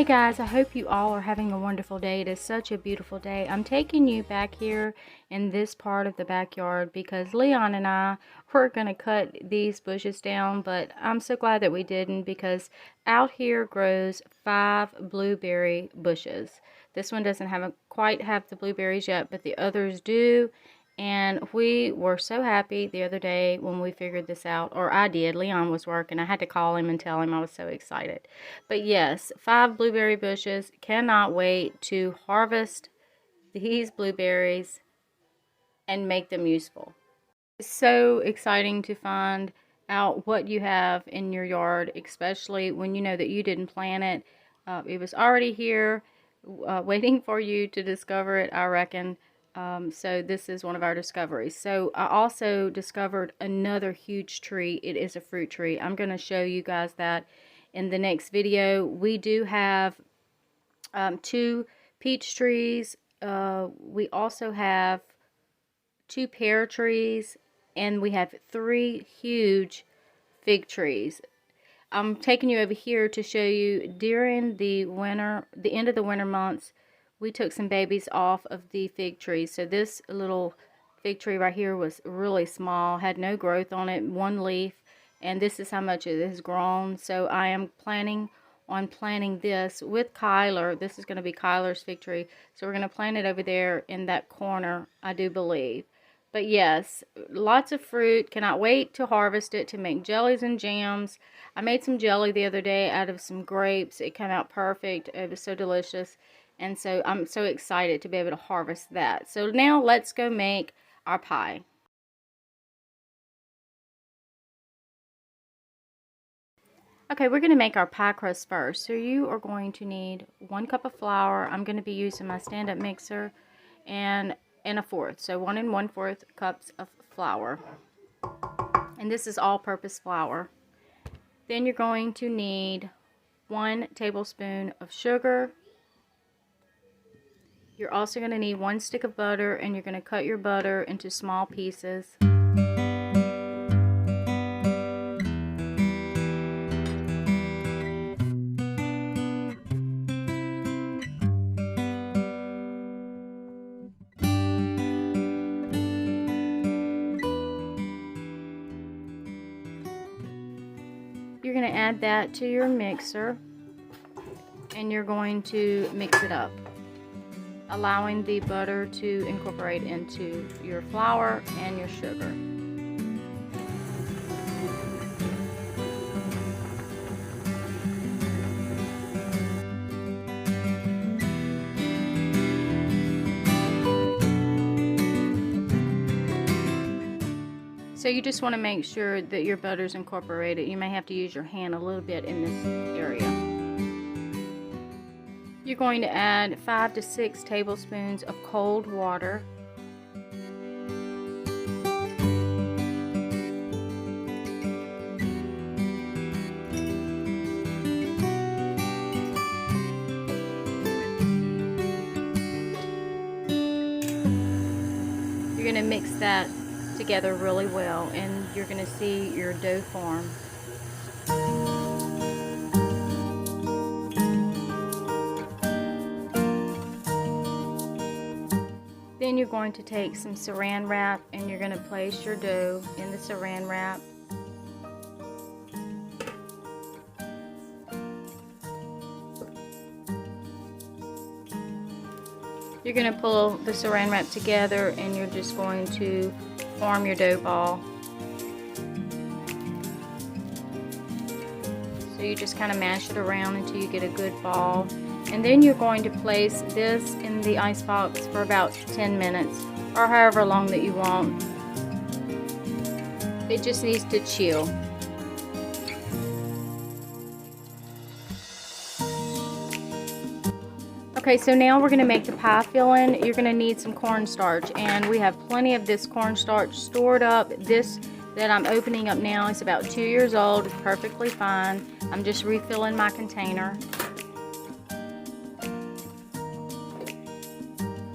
Hey guys, I hope you all are having a wonderful day. It is such a beautiful day. I'm taking you back here in this part of the backyard because Leon and I were going to cut these bushes down, but I'm so glad that we didn't because out here grows 5 blueberry bushes. This one doesn't quite have the blueberries yet, but the others do. And we were so happy the other day when we figured this out, or I did. Leon was working. I had to call him and tell him I was so excited. But yes, 5 blueberry bushes. Cannot wait to harvest these blueberries and make them useful. It's so exciting to find out what you have in your yard, especially when you know that you didn't plant it. It was already here, waiting for you to discover it, I reckon. So this is one of our discoveries. So I also discovered another huge tree. It is a fruit tree. I'm going to show you guys that in the next video. We do have 2 peach trees. We also have 2 pear trees, and we have 3 huge fig trees. I'm taking you over here to show you during the end of the winter months, we took some babies off of the fig trees. So this little fig tree right here was really small, had no growth on it, 1 leaf, and this is how much it has grown. So I am planning on planting this with Kyler. This is going to be Kyler's fig tree. So we're going to plant it over there in that corner, I do believe. But yes, lots of fruit. Cannot wait to harvest it to make jellies and jams. I made some jelly the other day out of some grapes. It came out perfect. It was so delicious. And so I'm so excited to be able to harvest that. So now let's go make our pie. Okay, we're going to make our pie crust first. So you are going to need 1 cup of flour. I'm going to be using my stand-up mixer and 1/4. So 1 1/4 cups of flour. And this is all-purpose flour. Then you're going to need 1 tablespoon of sugar. You're also going to need 1 stick of butter, and you're going to cut your butter into small pieces. You're going to add that to your mixer, and you're going to mix it up, allowing the butter to incorporate into your flour and your sugar. So you just want to make sure that your butter's incorporated. You may have to use your hand a little bit in this area. You're going to add 5 to 6 tablespoons of cold water. You're going to mix that together really well, and you're going to see your dough form. Then you're going to take some saran wrap, and you're going to place your dough in the saran wrap. You're going to pull the saran wrap together, and you're just going to form your dough ball. So you just kind of mash it around until you get a good ball. And then you're going to place this in the ice box for about 10 minutes or however long that you want. It just needs to chill. Okay, so now we're going to make the pie filling. You're going to need some cornstarch, and we have plenty of this cornstarch stored up. This that I'm opening up now is about 2 years old. It's perfectly fine. I'm just refilling my container.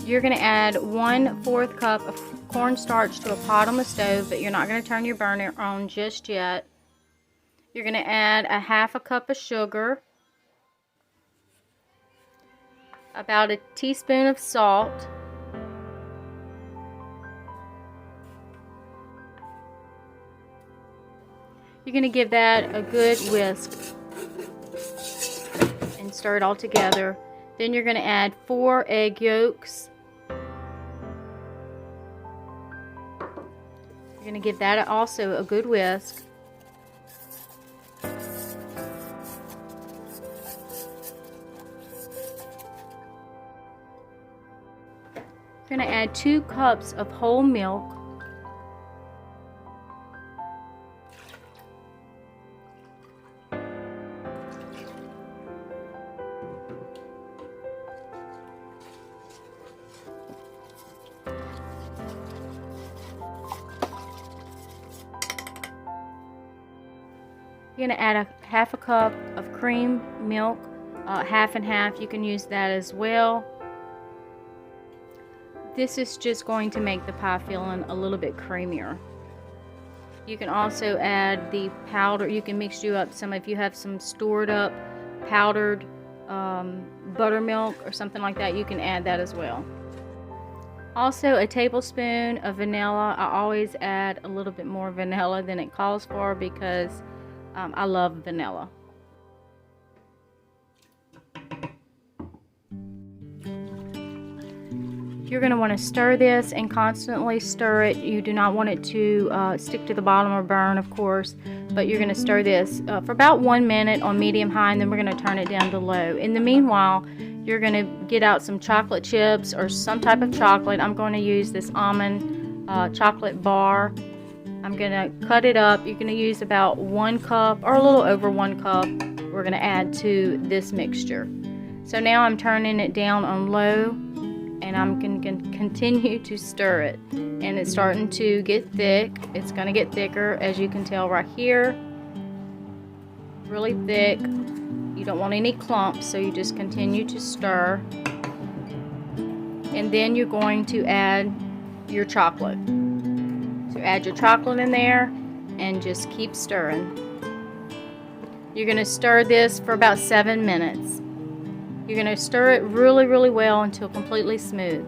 You're going to add 1/4 cup of cornstarch to a pot on the stove, but you're not going to turn your burner on just yet. You're going to add a 1/2 cup of sugar. about a teaspoon of salt. You're going to give that a good whisk and stir it all together. Then you're going to add 4 egg yolks. You're going to give that also a good whisk. You're going to add 2 cups of whole milk. You're going to add half a cup of cream milk, half and half. You can use that as well. This is just going to make the pie filling a little bit creamier. You can also add the powder. You can mix you up some if you have some stored up powdered buttermilk or something like that. You can add that as well. Also, a tablespoon of vanilla. I always add a little bit more vanilla than it calls for because I love vanilla. You're going to want to stir this and constantly stir it. You do not want it to stick to the bottom or burn, of course, but you're going to stir this for about 1 minute on medium-high, and then we're going to turn it down to low. In the meanwhile, you're going to get out some chocolate chips or some type of chocolate. I'm going to use this almond chocolate bar. I'm going to cut it up. You're going to use about 1 cup or a little over 1 cup we're going to add to this mixture. So now I'm turning it down on low, and I'm going to continue to stir it. And it's starting to get thick. It's going to get thicker, as you can tell right here. Really thick. You don't want any clumps, so you just continue to stir. And then you're going to add your chocolate. So add your chocolate in there and just keep stirring. You're going to stir this for about 7 minutes. You're going to stir it really, really well until completely smooth.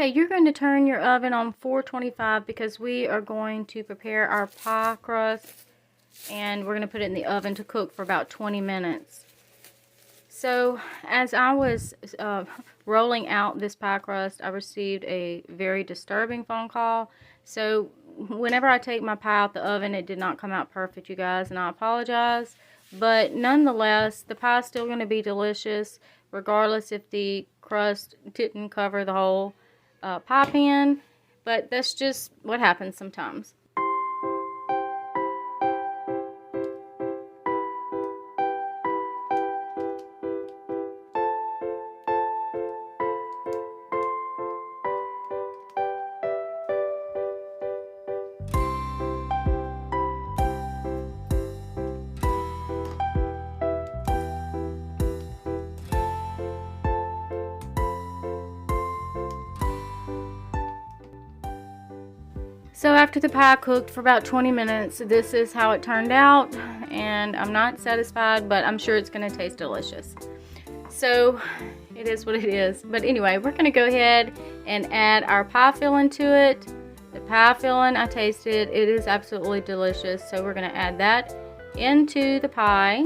Okay, you're going to turn your oven on 425 because we are going to prepare our pie crust, and we're going to put it in the oven to cook for about 20 minutes. So as I was rolling out this pie crust, I received a very disturbing phone call. So whenever I take my pie out the oven, it did not come out perfect, you guys, and I apologize. But nonetheless, the pie is still going to be delicious, regardless if the crust didn't cover the whole pie pan, but that's just what happens sometimes. So after the pie cooked for about 20 minutes, this is how it turned out, and I'm not satisfied, but I'm sure it's going to taste delicious. So it is what it is. But anyway, we're going to go ahead and add our pie filling to it. The pie filling, I tasted, it is absolutely delicious. So we're going to add that into the pie.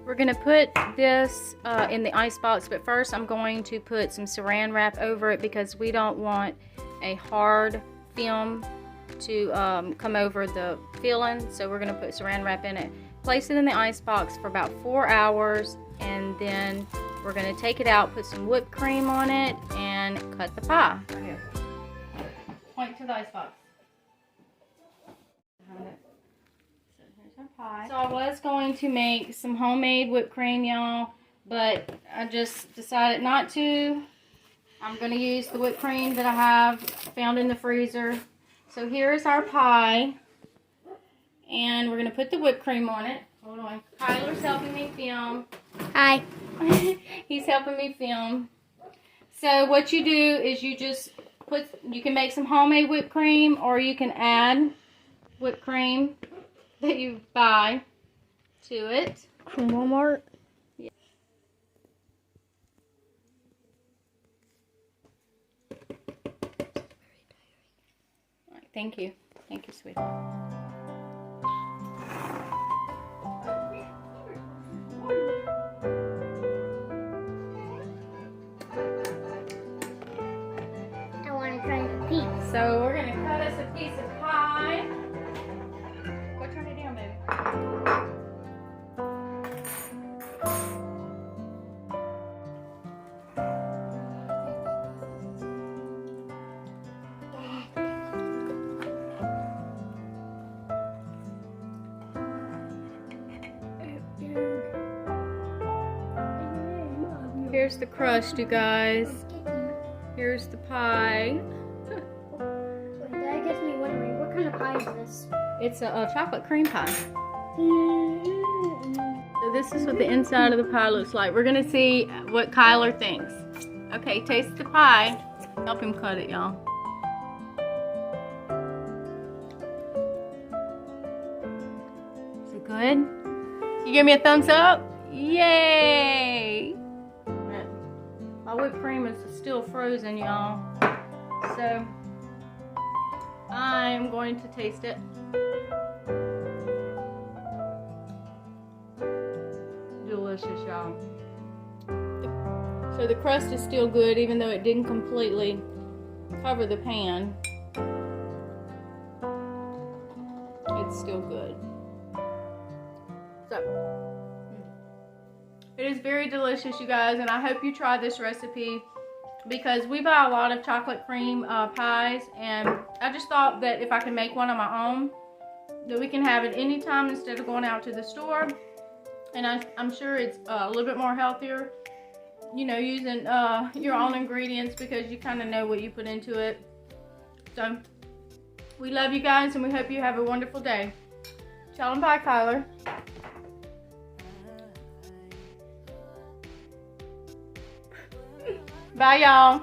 We're going to put this in the ice box, but first I'm going to put some saran wrap over it because we don't want a hard film to come over the filling. So we're going to put saran wrap in it. Place it in the ice box for about 4 hours, and then we're going to take it out, put some whipped cream on it, and cut the pie. Right here. to the icebox. So here's our pie. So I was going to make some homemade whipped cream, y'all, but I just decided not to. I'm going to use the whipped cream that I have found in the freezer. So here's our pie. And we're going to put the whipped cream on it. Hold on. Kyler's helping me film. Hi. He's helping me film. So what you do is you just you can make some homemade whipped cream, or you can add whipped cream that you buy to it. From Walmart? Yeah. All right, thank you. Thank you, sweetheart. I want to try the piece. So we're gonna cut us a piece of pie. Go turn it down, baby. Here's the crust, you guys. Here's the pie. Wait, that gets me wondering, what kind of pie is this? It's a chocolate cream pie. So this is what the inside of the pie looks like. We're gonna see what Kyler thinks. Okay, taste the pie. Help him cut it, y'all. Is it good? You give me a thumbs up? Yay! My whipped cream is still frozen, y'all. So I'm going to taste it. Delicious, y'all. So the crust is still good, even though it didn't completely cover the pan. It's still good. So it is very delicious, you guys, and I hope you try this recipe, because we buy a lot of chocolate cream pies, and I just thought that if I can make one on my own, that we can have it anytime instead of going out to the store. And I'm sure it's a little bit more healthier, you know, using your own ingredients, because you kind of know what you put into it. So we love you guys, and we hope you have a wonderful day. Tell them bye, Kyler. Bye, y'all.